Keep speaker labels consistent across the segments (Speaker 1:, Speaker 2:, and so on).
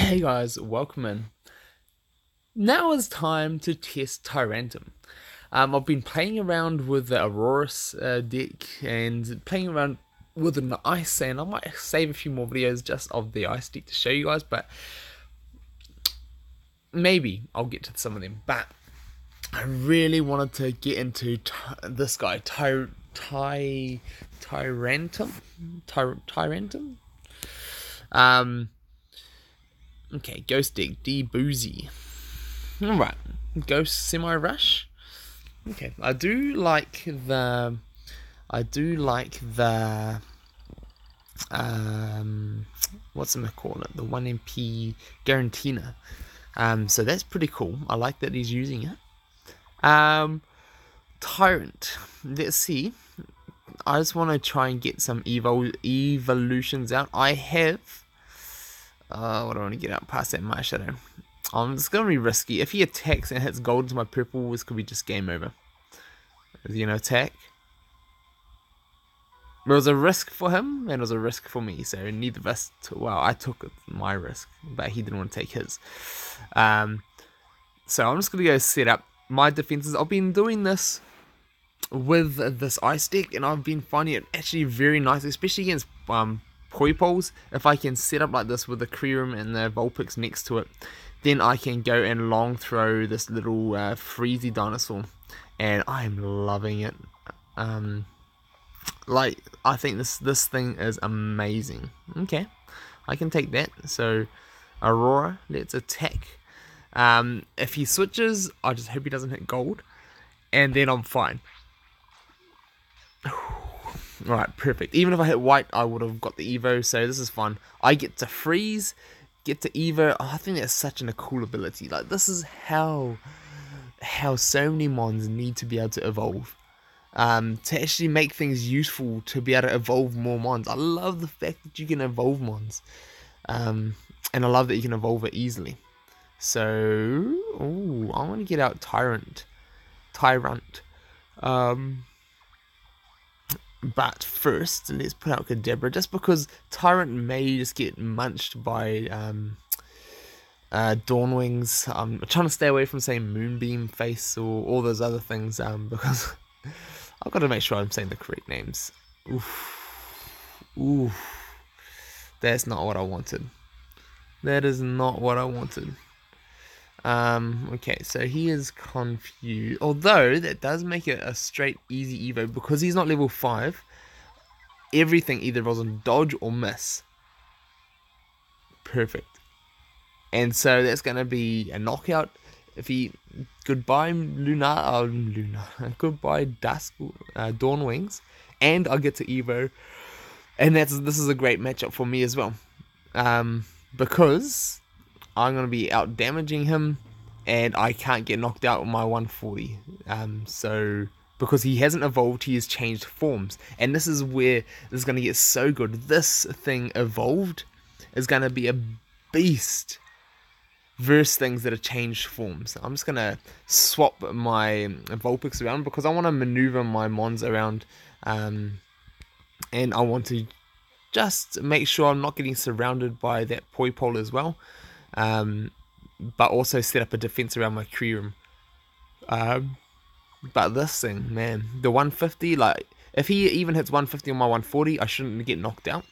Speaker 1: Hey guys, welcome in. Now is time to test Tyrantrum. I've been playing around with the Auroras deck and playing around with an ice, and I might save a few more videos just of the ice deck to show you guys, but maybe I'll get to some of them. But I really wanted to get into this guy, Tyrantrum? Tyrantrum? Um, okay, Ghost deck, D Boozy. Alright, Ghost Semi Rush. Okay, I do like the what's it call it? The 1 MP Garantina. So that's pretty cool. I like that he's using it. Tyrant. Let's see. I just want to try and get some evolutions out. I have. What do I want to get out past that my shadow? It's going to be risky. If he attacks and hits gold into my purple, this could be just game over. Is he going to attack? It was a risk for him, and it was a risk for me. So neither of us, well, I took my risk, but he didn't want to take his. So I'm just going to go set up my defenses. I've been doing this with this ice deck, and I've been finding it actually very nice, especially against Poipoles. If I can set up like this with the Creerum and the Vulpix next to it, then I can go and long throw this little Freezy dinosaur, and I'm loving it. Like, I think this thing is amazing. Okay, I can take that. So Aurora, let's attack. If he switches, I just hope he doesn't hit gold, and then I'm fine. Alright, perfect. Even if I hit white, I would have got the Evo, so this is fun. I get to freeze, get to Evo. Oh, I think that's such a cool ability. Like, this is how so many mons need to be able to evolve. To actually make things useful, to be able to evolve more mons. I love the fact that you can evolve mons. And I love that you can evolve it easily. So, ooh, I want to get out Tyrant. But first, let's put out Kadabra, just because Tyrant may just get munched by Dawnwings. I'm trying to stay away from saying Moonbeam Face or all those other things, because I've got to make sure I'm saying the correct names. Oof. That's not what I wanted. That is not what I wanted. Okay, so he is confused. Although that does make it a straight easy Evo, because he's not level 5. Everything either rolls on dodge or miss. Perfect. And so that's gonna be a knockout. If he goodbye goodbye Dusk Dawnwings, and I'll get to Evo. And this is a great matchup for me as well. Because I'm going to be out damaging him, and I can't get knocked out with my 140. So, because he hasn't evolved, he has changed forms. And this is where this is going to get so good. This thing evolved is going to be a beast versus things that have changed forms. I'm just going to swap my Vulpix around, because I want to maneuver my Mons around. And I want to just make sure I'm not getting surrounded by that Poipole as well. But also set up a defense around my Creerum. But this thing, man, the 150, like, if he even hits 150 on my 140, I shouldn't get knocked out.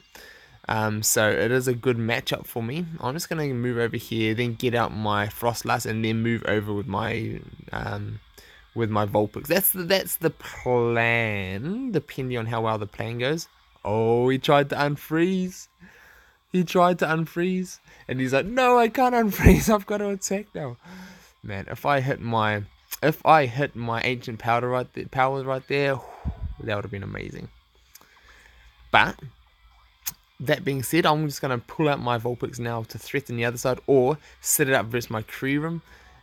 Speaker 1: So it is a good matchup for me. I'm just gonna move over here, then get out my Frostlass, and then move over with my Vulpix. That's the plan, depending on how well the plan goes. Oh, he tried to unfreeze. And he's like, no, I can't unfreeze. I've got to attack now. Man, if I hit my ancient power right there, that would have been amazing. But that being said, I'm just gonna pull out my Vulpix now to threaten the other side, or set it up versus my Creerum,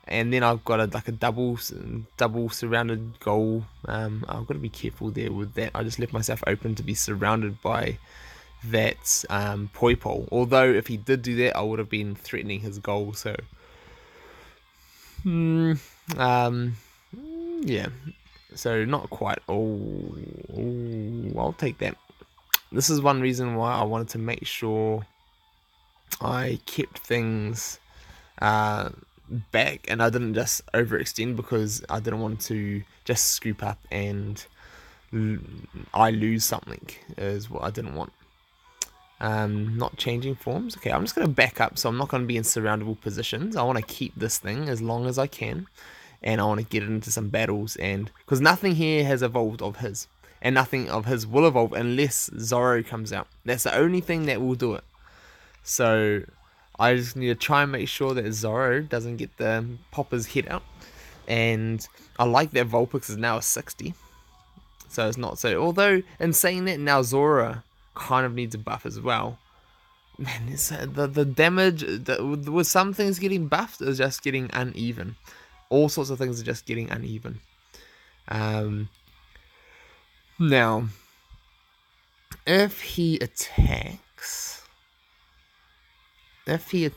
Speaker 1: and then I've got a double surrounded goal. I've got to be careful there with that. I just left myself open to be surrounded by that Poipole. Although if he did do that, I would have been threatening his goal. So yeah, so not quite. Oh, I'll take that. This is one reason why I wanted to make sure I kept things back, and I didn't just overextend because I didn't want to just scoop up and I lose something, is what I didn't want. Not changing forms. Okay, I'm just going to back up, so I'm not going to be in surroundable positions. I want to keep this thing as long as I can, and I want to get it into some battles, and because nothing here has evolved of his, and nothing of his will evolve unless Zoro comes out. That's the only thing that will do it. So I just need to try and make sure that Zoro doesn't get the Popper's head out. And I like that Vulpix is now a 60. So it's not so... Although, in saying that, now Zora kind of needs a buff as well. Man, it's, the damage... with some things getting buffed is just getting uneven. All sorts of things are just getting uneven. Now, if he attacks... If he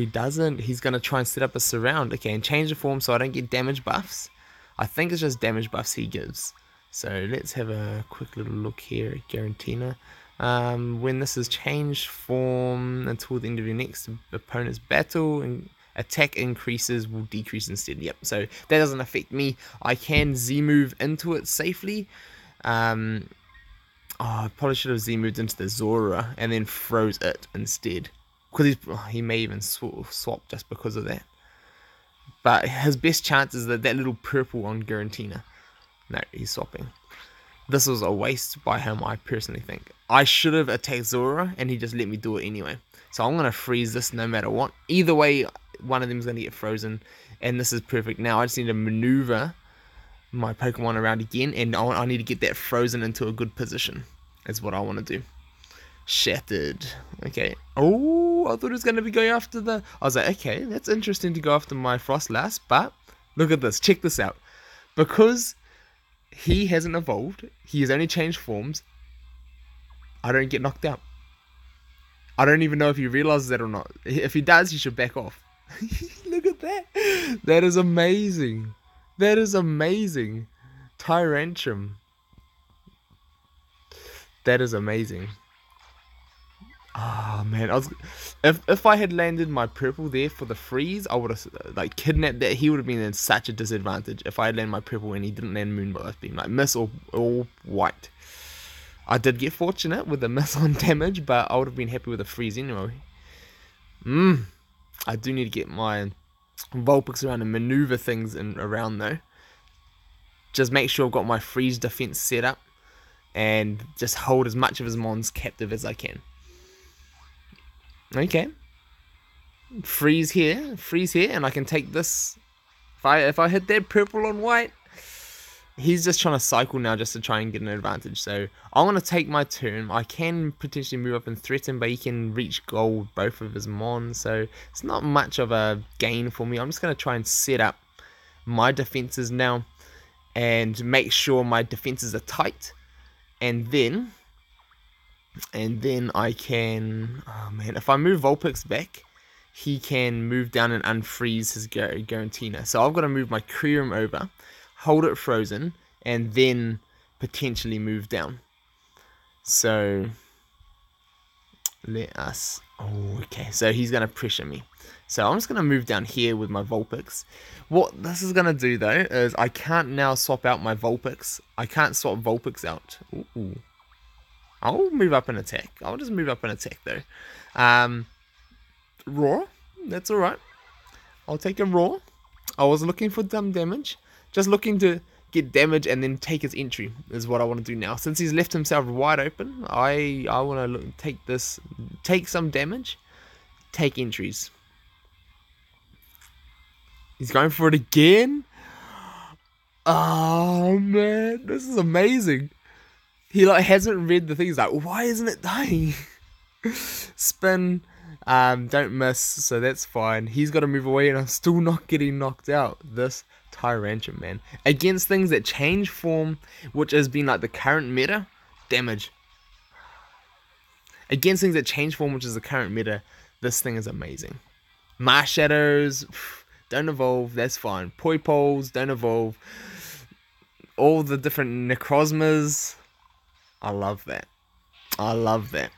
Speaker 1: doesn't, he's going to try and set up a surround. Okay, and change the form so I don't get damage buffs. I think it's just damage buffs he gives. So let's have a quick little look here at Garantina. When this is changed form until the end of your next opponent's battle, and attack increases will decrease instead. Yep, so that doesn't affect me. I can Z-move into it safely. I probably should have Z-moved into the Zora and then froze it instead. Because he may even swap just because of that. But his best chance is that little purple on Garantina. No, he's swapping. This was a waste by him, I personally think. I should have attacked Zora, and he just let me do it anyway. So I'm going to freeze this no matter what. Either way, one of them is going to get frozen, and this is perfect. Now I just need to maneuver my Pokemon around again, and I need to get that frozen into a good position. That's what I want to do. Shattered. Okay. Oh, I thought it was going to be going after the... I was like, okay, that's interesting to go after my Frostlass, but look at this. Check this out. Because he hasn't evolved, he has only changed forms, I don't get knocked out. I don't even know if he realizes that or not. If he does, he should back off. Look at that. That is amazing. That is amazing. Tyrantrum. That is amazing. Oh man, if I had landed my purple there for the freeze, I would have kidnapped that. He would have been in such a disadvantage if I had landed my purple and he didn't land Moonblast Beam, like miss or white. I did get fortunate with the miss on damage, but I would have been happy with a freeze anyway. I do need to get my Vulpix around and maneuver things around though. Just make sure I've got my freeze defense set up and just hold as much of his mons captive as I can. Okay, freeze here, and I can take this. If I hit that purple on white, he's just trying to cycle now just to try and get an advantage. So I want to take my turn. I can potentially move up and threaten, but he can reach goal with both of his mons, so it's not much of a gain for me. I'm just going to try and set up my defenses now and make sure my defenses are tight, and then I can... Oh man, if I move Vulpix back, he can move down and unfreeze his Garantina. So I've got to move my Kyurem over, hold it frozen, and then potentially move down. So let us... Oh, okay, so he's going to pressure me. So I'm just going to move down here with my Vulpix. What this is going to do though is I can't now swap out my Vulpix. I can't swap Vulpix out. Ooh. I'll move up and attack. I'll just move up and attack though. Raw, that's alright. I'll take a raw. I was looking for some damage. Just looking to get damage and then take his entry is what I want to do now. Since he's left himself wide open, I want to take some damage, take entries. He's going for it again. Oh man, this is amazing. He hasn't read the thing. He's like, why isn't it dying? Spin, don't miss, so that's fine. He's got to move away, and I'm still not getting knocked out. This Tyrantrum, man, against things that change form, which has been like the current meta, damage. Against things that change form, which is the current meta, this thing is amazing. Marshadows don't evolve, that's fine. Poipoles don't evolve. All the different Necrozmas. I love that. I love that.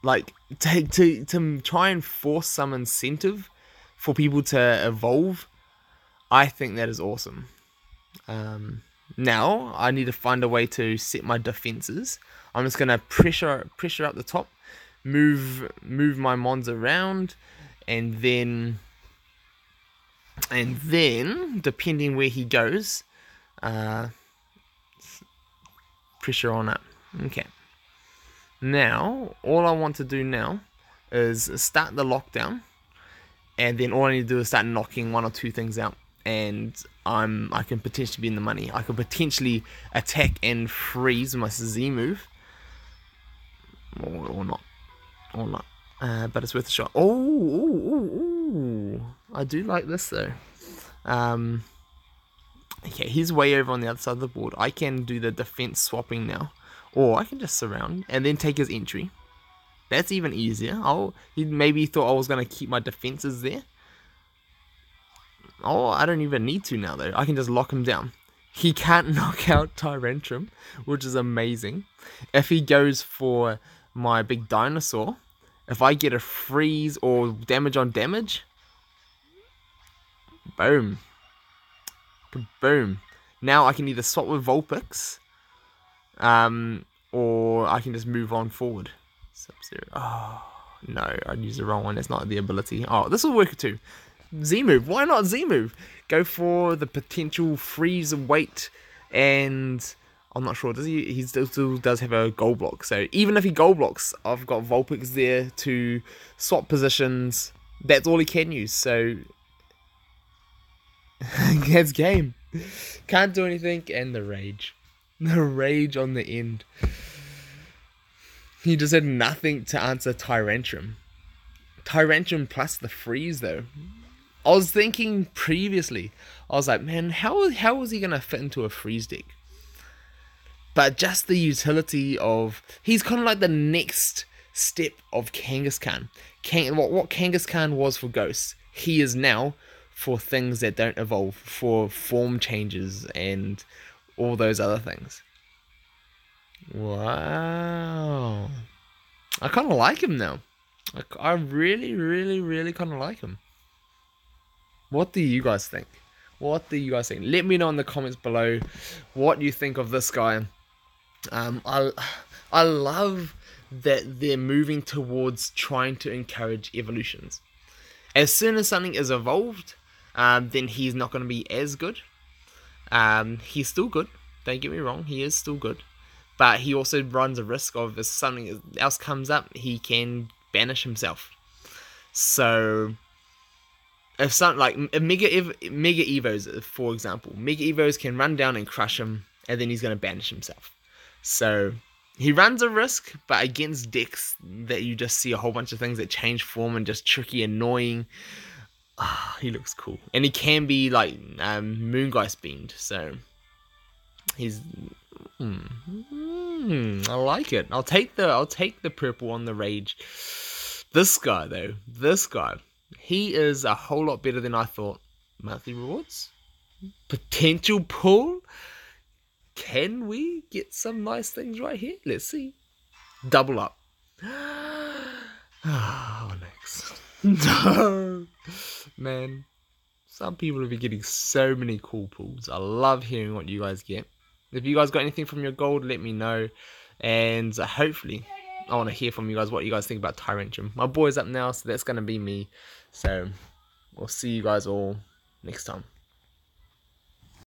Speaker 1: like to try and force some incentive for people to evolve. I think that is awesome. Now I need to find a way to set my defenses. I'm just gonna pressure up the top, move my mons around, and then depending where he goes, pressure on up. Okay. Now all I want to do now is start the lockdown, and then all I need to do is start knocking one or two things out, and I can potentially be in the money. I could potentially attack and freeze my Z move, or not, but it's worth a shot. Oh, I do like this though. Okay, he's way over on the other side of the board. I can do the defense swapping now, or I can just surround and then take his entry. That's even easier. He maybe thought I was gonna keep my defenses there. Oh, I don't even need to now though. I can just lock him down. He can't knock out Tyrantrum, which is amazing. If he goes for my big dinosaur, if I get a freeze or damage on damage, boom. Boom. Now I can either swap with Vulpix, or I can just move on forward. Sub-Zero. Oh, no, I'd use the wrong one. That's not the ability. Oh, this will work too. Z-move. Why not Z-move? Go for the potential freeze and wait, and I'm not sure. Does he still does have a goal block. So even if he goal blocks, I've got Vulpix there to swap positions. That's all he can use. So that's game. Can't do anything, and the rage. The rage on the end. He just had nothing to answer Tyrantrum. Tyrantrum plus the freeze though. I was thinking previously, I was like, man, how was he gonna fit into a freeze deck? But just the utility of, he's kind of like the next step of Kangaskhan. What Kangaskhan was for ghosts, he is now for things that don't evolve, for form changes and all those other things. Wow. I kind of like him now. I really, really, really kind of like him. What do you guys think? What do you guys think? Let me know in the comments below what you think of this guy. I love that they're moving towards trying to encourage evolutions. As soon as something is evolved, then he's not going to be as good. He's still good. Don't get me wrong. He is still good. But he also runs a risk of, if something else comes up, he can banish himself. So if something like Mega Evos, for example, Mega Evos can run down and crush him, and then he's going to banish himself. So he runs a risk, but against decks that you just see a whole bunch of things that change form and just tricky, annoying, he looks cool. And he can be like Moongeist beamed, so he's I like it. I'll take the purple on the rage. This guy though, he is a whole lot better than I thought. Monthly rewards, potential pull. Can we get some nice things right here? Let's see. Double up. Oh, next. No, man. Some people will be getting so many cool pulls. I love hearing what you guys get. If you guys got anything from your gold, let me know. And hopefully, I want to hear from you guys what you guys think about Tyrantrum. My boy's up now, so that's going to be me. So, we'll see you guys all next time.